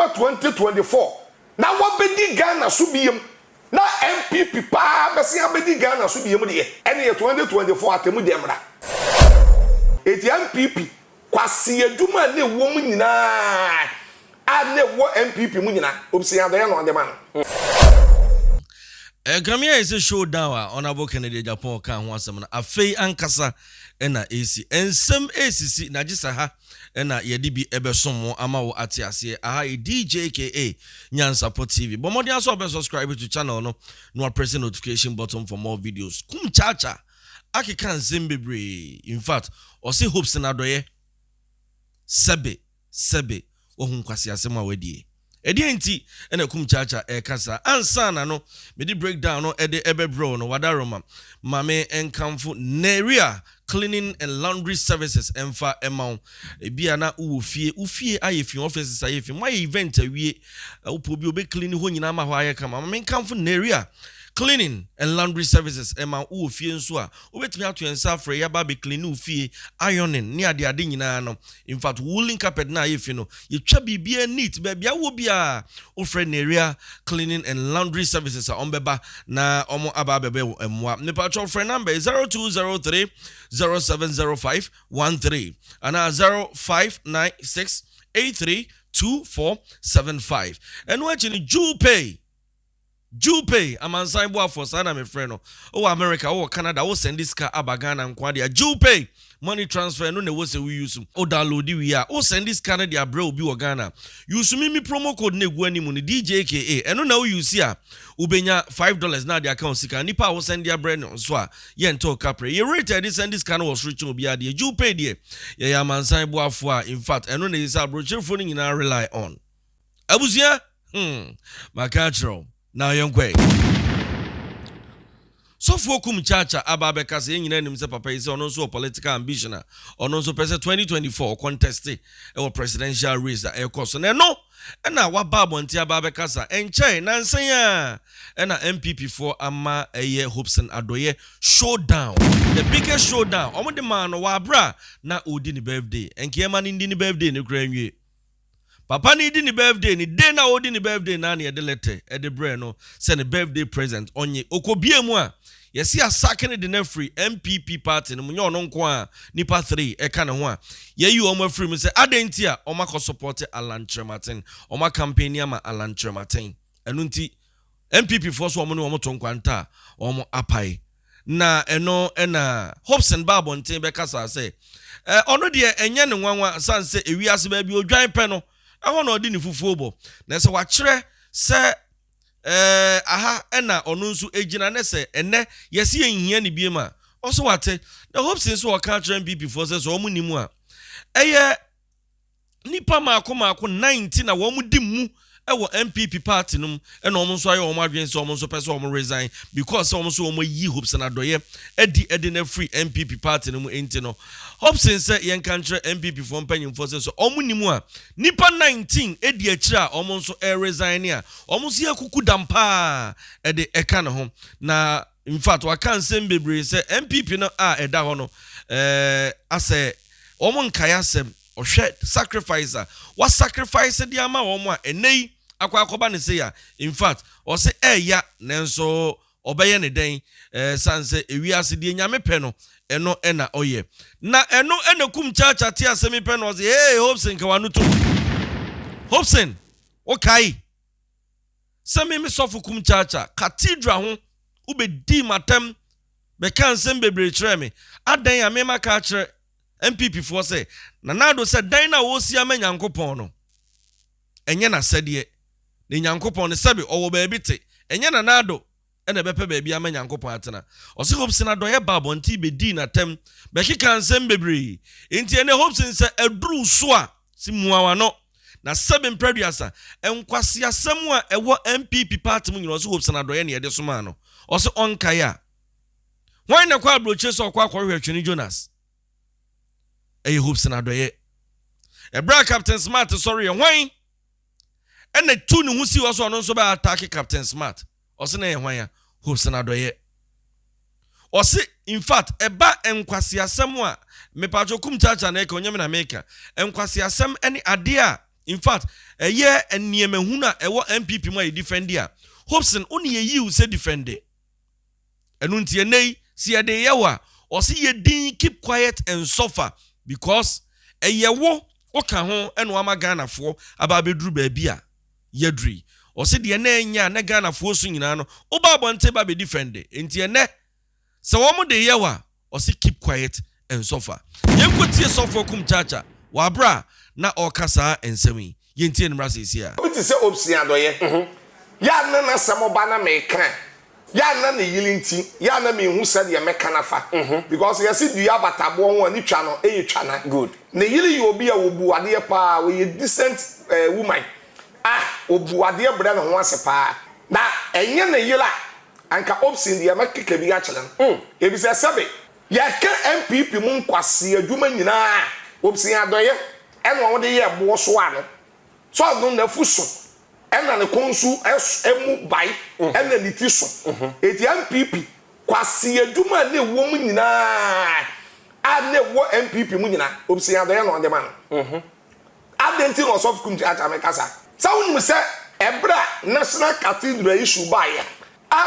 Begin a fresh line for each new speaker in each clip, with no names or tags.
November 2024 na wabedi Ghana so biem na NPP pa besi abedi Ghana so biem de ene 2024 atemu de mra eti NPP kwase adwuma na ewo mu nyina a na ewo NPP mu nyina obisi Adorye no ande man
Gramia is a showdown honorable Kennedy Japan kan ho asem na afei ankasa na AC ensem ACC na gisaha na yedi bi ebesom ama wo atiase aha Djka Nyansapo TV but more than so be subscribe to channel no press the notification button for more videos. Kumchacha akika nsem bebre in fact o se Hopeson Adorye sebe ohun kwase asem a wadie enti ena Kumchacha kasa ansana no me di breakdown no ebe bro no wadaroma mame enkamfo neria cleaning and laundry services emfa emau bia na ufie ayefi offices ayefi my event awie upo bi obe clean ho nyina ma ho ayekama mame enkamfo neria cleaning and laundry services ema ufie nso a obetumi ato ensa frɛ ya ba be clean ufie ironing ne ade nyina no in fact wooling carpet na ayefi no yetwa bibia neat ba bia wo bia o frɛ neria cleaning and laundry services a ombeba na omo aba bebe emwa ne patro frɛ number 0203 070513 and 0596 832475 and watching Jupay amansan bo afọ sana me frɛ no o America o Canada o send this car abagana nkwa dia Jupay money transfer no ne wo se we use o download we a o send this car na dia bra obi wo Ghana use me promo code na egu animu ni Djka eno na o use a ubenya $5 na dia account sika nipa o send dia bra no so a ye nto kapre ye rate this send this car no was reaching obi a dia Jupay dia ye amansan bo afọ a in fact eno na is a brochure phone nyina rely on abuzia makachro now yonkwe so for Kumchacha ababeka se nyina nim se papa is ono so political ambition ono so pese 2024 contest e presidential race e course na no na wa babonti ababeka sa enche na nsan a na NPP for ama eye Hopeson Adorye showdown the biggest showdown omo de man no wa bra na odi ni birthday enkiema ni ni birthday ne kra nwie Papa ni di ni birthday ni day na odi ni birthday na na de letter e de bre no send a birthday present onye okobie mu a yesi asake de na free NPP party no munye ono nko a nipa 3 e ka ne ho a ye yi omo free mu say adenti a omo ko support Alan Trematin omo campaign ama Alan Trematin enu nti NPP force omo ne omo to nkwanta omo apai na eno na Hopeson babonten be kasa say ono de enye ne nwanwa sanse ewiase ba bi odwan pe no aho na odi ni fufuo bo na se wa kire se aha na onu nso ejina na se ene yesi enhia ni biema oso wate na Hopeson so waka kire NPP for se so omu nimu a eye nipa maako 90 na wo mu dimmu ewo NPP party num na omo nso aye omo adwen se omo nso pese omo resign because omo so omo yi Hopeson Adorye edi na free NPP party num enti no Hopeson say yen kan kire NPP for mpanyin for say so omo nimu a nipa 19 edi akira omo nso resign a omo so yakuku dampa ede eka ne ho na in fact wa kan sem bebre say NPP no a eda ho no ase omo nkaya sem ohwe sacrificer wa sacrifice di ama omo a enei akwa ne say ya in fact o say ya nenso obeye ne den sanse ewiase die nyame pe no eno na oye na eno ene Kumchacha ti asemi pe no say hey Hopeson ka wanu to Hopeson okay semi me sofu Kumchacha cathedral ho ubedi matem be kan sem bebre kire me adan ya me maka kire NPP for say na nado say dan na wo si amanyankopon no enye na sede ne nyankopon ne sebe owo ba ebite enye na nado ene bepe ba bia amanyankopon atena o se Hopeson Adorye babonti bedi na tem be kika nsem bebre enti ene Hopeson say aduru so a si muawa no na sebe mpraduasa enkwase asem a ewo NPP party mu nyino so Hopeson Adorye ne yede soma no o se onkaya wan na kwa broche so kwa hwetwene Jonas Hopeson Adorye bra Captain Smart sorry hwan ene tu ne husi wo so no so ba attack Captain Smart o se na hwan ya Hopeson Adorye o se in fact eba enkwase asem a me pacho Kumchacha na e ka onyame na meka enkwase asem ene ade a in fact eye eniemehuna ewo NPP mo e defend dia Hopeson oni ye yi say defend enu ntie nei si ye de yewa o si ye din keep quiet and suffer because eyewo oka ho eno ama Ghana fo aba beduru ba bia yedri o si de na enya na Ghana fo so nyina no oba bonte ba be defend ntie ne se wo mo de yewa o si keep quiet and suffer yenkotie suffer Kumchacha wa bra na okasa ensemi yentie nmra sesia
obi ti se Hopeson Adorye ya na samoba na mekan ya na yilinti ya na me hu said ya mekanafa because you see dua batabo ho ani twa no twa na
good
na yili yi obi a obu ade pa we decent woman obu ade bre na ho ase pa na enye na yila anka Hopeson de ya mekeke bi a chelen e bi se sebe ya ka NPP mu nkwase adwuma nyina Hopeson Adorye eno wo de ye bo so ano so no na fuso ena ne konsu emu bai ena ni tiso eti NPP kwase adwuma na ewo mu nyina na ewo NPP mu nyina Hopeson Adorye no de man adenti no of Kumchacha mekasa sa wonu se ebra national cathedral issue bai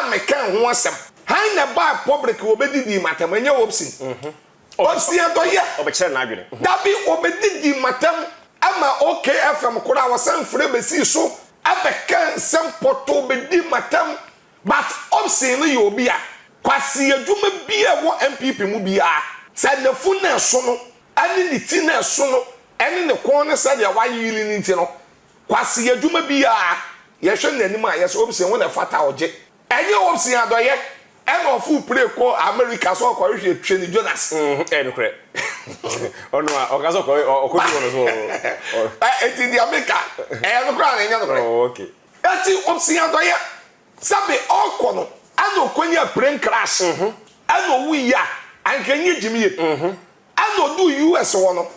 mekan ho asem han na ba public obedidi matam enye Hopeson Hopeson Adorye
obekere na adwene
dabi obedidi matam ama OKFM kura wasan fure besi so abeka sempoto bedi matam but Hopeson no yobi a kwase adwuma bia wo NPP mu bia said na funa so no ani ni ti na so no eni ne kon ne said ya wayiri ni ti no kwase adwuma bia ye hwe nanim a ye so Hopeson wo na fata oje enye Hopeson Adorye en ofu pray ko America so ko hwe twani Jonas
nokre ono a okaso ko okodi ono so
eti di America nokre an enye nokre
okay
eti Hopeson Adorye sabe okono ano konya plane crash ano wi ya ankenye jimiye ano do US wono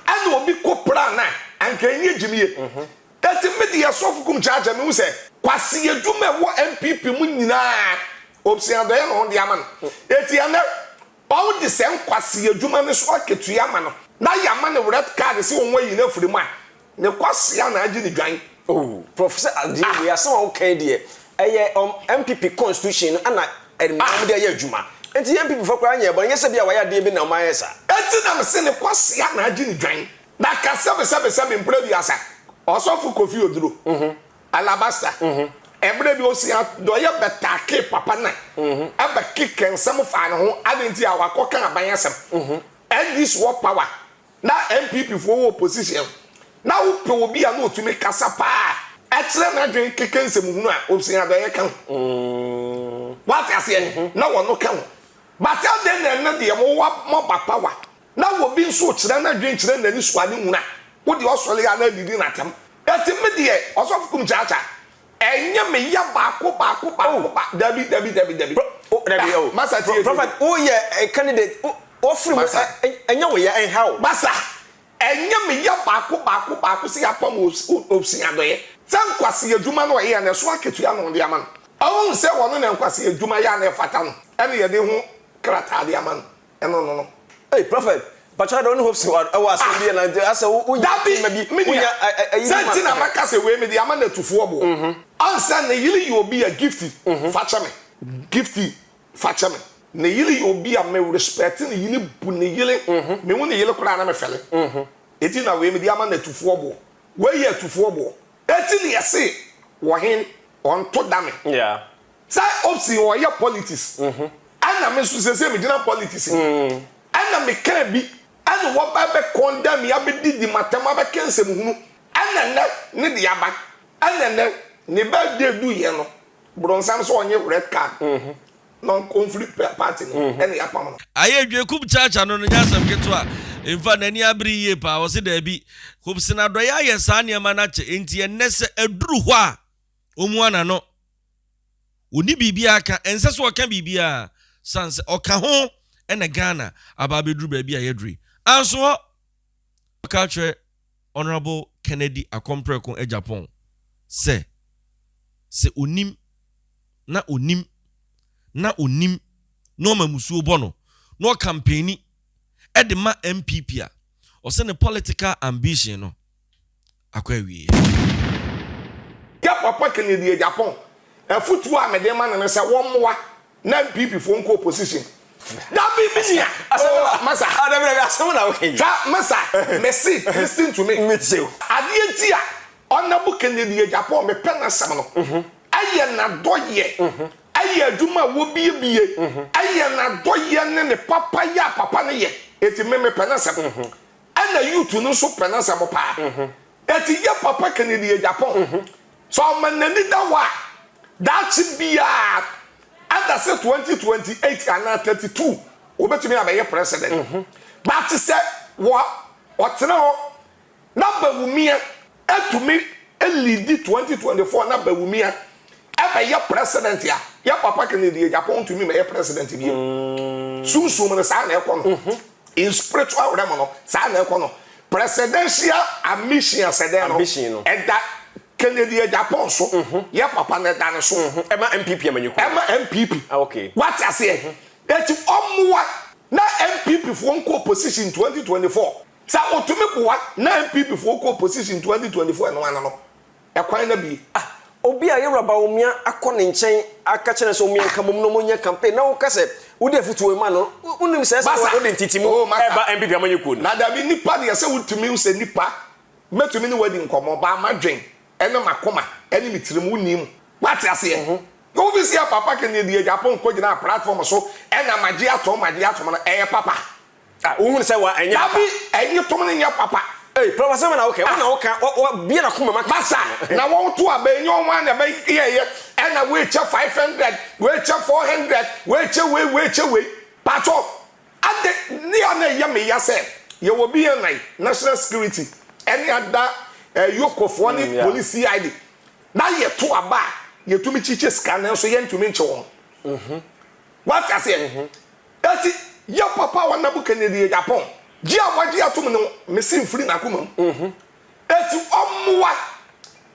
ano obi ko plan na ankenye jimiye eti media sofu Kumchacha me hu se kwase adwuma wo NPP mu nyina Hopeson Adorye no de ama no eti ana all the same kwase adwuma ne so aketu ya ma no na ya ma ne red card se won wayi na furi mu a ne kwase ya na agi ni dwan
Professor Adorye we are so okay there MPP constitution ana edimam de ya adwuma enti MPP for kwa nya ebo nya se bia wa ya de bi na ma yesa
eti na me se ne kwase ya na agi ni dwan na ka sebe mpre bi asa osofu Kofi Oduro alabasta ebre bi Hopeson Adorye betake papa na aba kicken some fa ne ho adenti a wakoka abanyasem and this war power na MPP for opposition na wo pe obi a na otumi kasa pa etre na dwen kicken sem hunu a Hopeson Adorye kan what ase na wo no kan but then na de mo papa wa na wo bi nso kire na dwen kire na ni suade hunu a wo de osole ya na didi na tem eti me de osofu Kumchacha enye me ya baako dabi masa
prophet o ye candidate o free enye we ya how
masa enye me ya baako si apam Hopeson Adorye san kwase adwuma no ye na so aketu ya no de ama no awon se wono na kwase adwuma ya na fata no ene ye de ho krata de ama no eno no
hey prophet Pacha don't hope so I was be na asa wo
dabi sentina makase we me de ama na tufuo bo ansa na yili you be a gifty facha me gifty facha me na yili you be a me respect na yili bu na yili me hu na yili kura na me fele eti na we me de ama na tufuo bo we ye tufuo bo eti na yese wo hen on to dame
yeah
say Hopeson wo ye politics ana me so se me gina politics ana me kan bi ana wo ba be condemn ya be didi matama be kensem hunu ana ne de aba ana ne ba de du ye no bronsam so onye red card non conflict party no ene ya pam no
aye dwe Kumchacha no nya sam keto a emfa nani abri ye pa wo se da bi Hopeson Adorye aye sa ne ma na che enti enese aduru ho a omu ana no oni bibia aka ense so oka bibia sanse oka ho ene Ghana aba beduru ba bia yedri anso culture honorable Kennedy Akompreko e Japan se onim no mamusuo bono no campaigni e de ma MPP a o se ne political ambition no akwawie
ya papa Kennedy Japan afutu a mede ma ne se wo moa na NPP fo nko opposition da bibinia masa
asama okay
masa merci listen to me
meteo
ade ti a Honorable Kennedy Japan me pena sam no aye na doye aye aduma wo biebie aye na doye ne papa ya papa ne ye eti me pena sam ana youth no so pena sam pa eti ya papa Kennedy Japan so man nani da wa that bia under say 2028 and 32 obetumi abaye president but say what otena ho na bawumia etumi lead 2024 na bawumia abaye president ya papa Kennedy Japan to me be president bi sunsun no sa na ekono in spiritual realm no sa na ekono presidential ambition sedeno eda Kennedy Japan so ya papa na dan so
ema NPP amanyiku
ema NPP
okay
what I say eti omwa na NPP for nko opposition 2024 sa otumi kwa na NPP for nko opposition 2024 no no ekwan na bi
obi a yeraba omia akone nchen aka kene so omia kamom no monya campaign na wo kase wo de futu ma no unim se wo de ntitimu eba NPP amanyiku
na da bi nipa de se wutumi use nipa metumi ni wadi nkomo ba madwen ene makoma ene mitirimu nim what I say go be see papa Kennedy Japan ko gina platform so ena magi atom na papa
uhun se wa enya
papa enye tom ne nya papa
professor na okay na okay bia na kuma
masa na won to abenye onwa na be ye ena we che 500 we che 400 we che pato ade ni ana ye me ya se ye wo bi ye national security any other yokofo ni police ID na ye to aba ye tumi chiche scan so ye ntumi nche won what I say that your papa Honorable Kennedy Japan ji awaji atum no mesin free na kuma eti omwa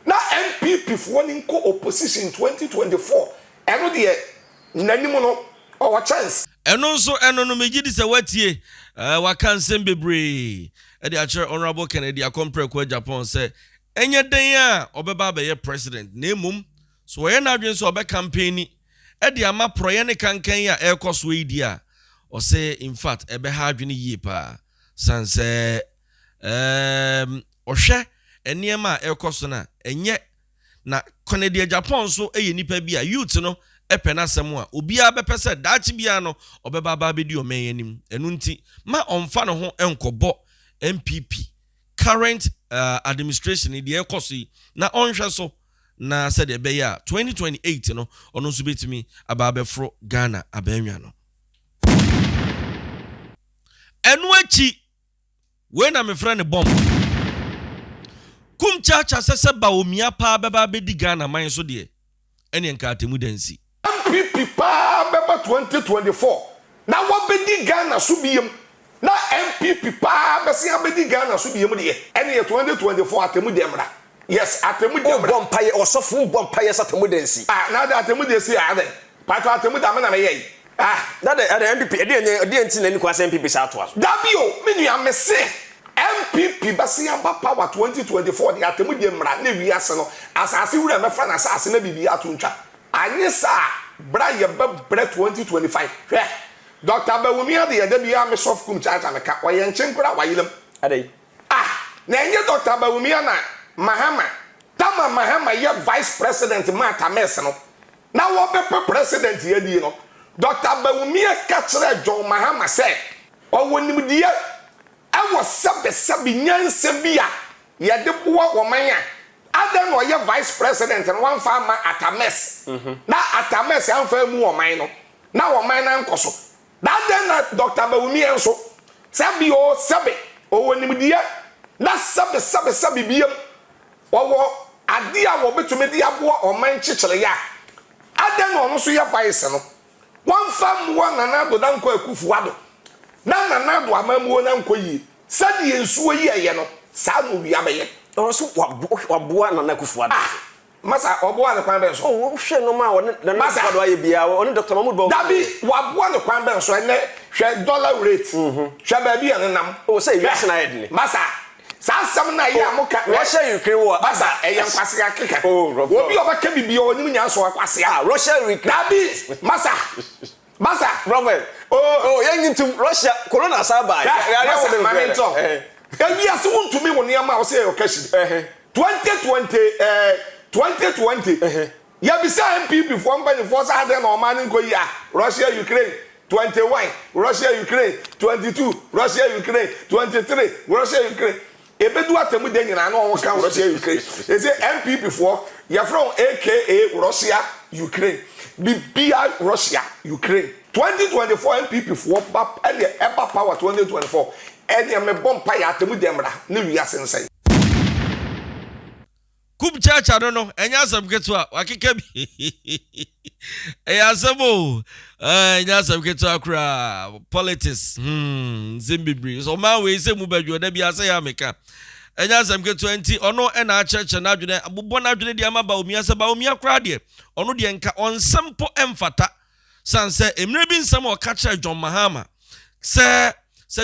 na NPP fo ni nko opposition 2024 eno de nanim no o chance
eno no megidi se watie waka nsem bebre e de actual Honorable Kennedy Japan Japan say enye den a obeba be president na emum so we na adwen so obe campaign e de ama proye ne kankan a ekoso idi a o say in fact ebe ha adwen yie pa sanse ohwe eniema ekoso na enye na Kennedy Japan so eye nipa bi a youth no epena asem a obi a bepese dachi bia no obeba ba bedi o men anim enu nti ma onfa no ho enkobo NPP current administration in the ekoso na onhwe so na said ebe ya 2028 no ono so betimi ababefro Ghana abanwa no enu achi we na me friend bomb Kumchacha sese ba omia pa beba bedi Ghana man so de ene nka atemu dansi
NPP pa beba 2024 na wabedi Ghana so biem na NPP pa besi abedi Ghana so biem de ene 2024 atemu demra yes atemu demra
bompaye osofu bompaye satemu dansi
na da atemu dansi ade pato atemu da me na me ye
na da NPP ede nti na ni kwase NPP sa to aso
dabio menu amese NPP basi aba power 2024 de atemu demra na wiase no asase wura mefa na asase na bibi atontwa anyesa bra ye bebre 2025 hwe Dr. Bawumia de yedabia me soft Kumchacha meka waye nchenkura wayilem
adai
na enye Dr. Bawumia na Mahama ye vice president Mata Mes no na wo be president ye di no Dr. Bawumia ka kire John Mahama say owonim die e wo sebe nyanse bia ye de boa wo man a adan no ye vice president no wan fa ma Atames na Atames anfa mu wo man no na wo man na nkoso that na Dr. Bawumia nso sebe owonim die na sebe biem wo ade a wo betumi de aboa o man chichire ya adan no no so ye vice no wan fa mu na do dan ko akufuado na do amamuo na nkoyi sadi ensuo yi eye no sa no wi abaye
so waboa na akufuado
masa oboa ne kwan ben so
hwe no ma won na akufuado aye bia won Dr. Mahmoud Bawo
dabi waboa ne kwan ben so ene hwe dollar rate hwe ba bia ne nam
say wiase na yedne
masa Sa asam na ye amoka.
Russia Ukraine war.
Basa eyan kwase akeka.
Oh, Rob.
Obi obaka bibia onim nya so akwase a.
Russia Ukraine.
Dabi Masa.
Robert. Oh, young into Russia. Corona Saba.
Yes, want to me when you are say occasion. 2020. Yeah, beside NPP for 1.4 Saturday or man go ya. Russia, Ukraine, 21. Russia, Ukraine, 22. Russia, Ukraine, 23. Russia, Ukraine. If you do what you do, I know what kind of Russia, Ukraine. They say NPP for you're from AKA Russia, Ukraine. BBI Russia, Ukraine. 2024 NPP for and the Emperor Power 2024. And you may bomb fire to Demra, New Yasin.
Kumchacha, I don't know. And yasam get to Wakikabi. Yasamo. Yasam get to Accra. Politics. Zimbabwe. So my way say Mubaju, Debbie Asayameka. And yasam get 20 or no, and our church and Adorye. Abubona Adorye Diama Baumia Baumia Cradie. Or no, the Enka on sample emphata. San say, Emrebin some or catcher John Mahama. Sir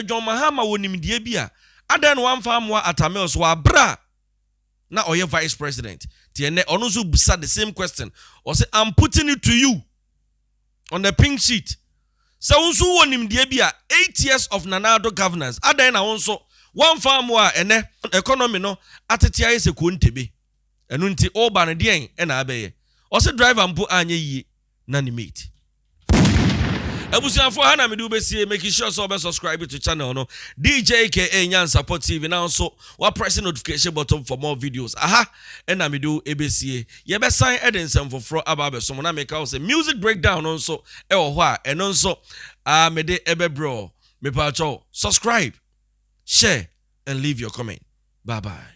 John Mahama won him Diabia. Adan one farm wa atamels wa bra. Now or your vice president. Tiene onozu said the same question. Or say, I'm putting it to you on the pink sheet. So unsu won him Diabia 8 years of Nanado governance. Adan also one farm wa ene economy no atetia is a kuntebe. Enunti oba na dien ena abeye. Or say drive and put anye ye nanimate. Ebusianfo hana me do be see making sure so be subscribe to channel no Djka Nyan Support TV now so what press notification button for more videos aha and na me do ebesie ye be sign edensem for ababe so na make out say music breakdown also e wo ho a eno so me de ebe bro me pa cho subscribe share and leave your comment bye bye.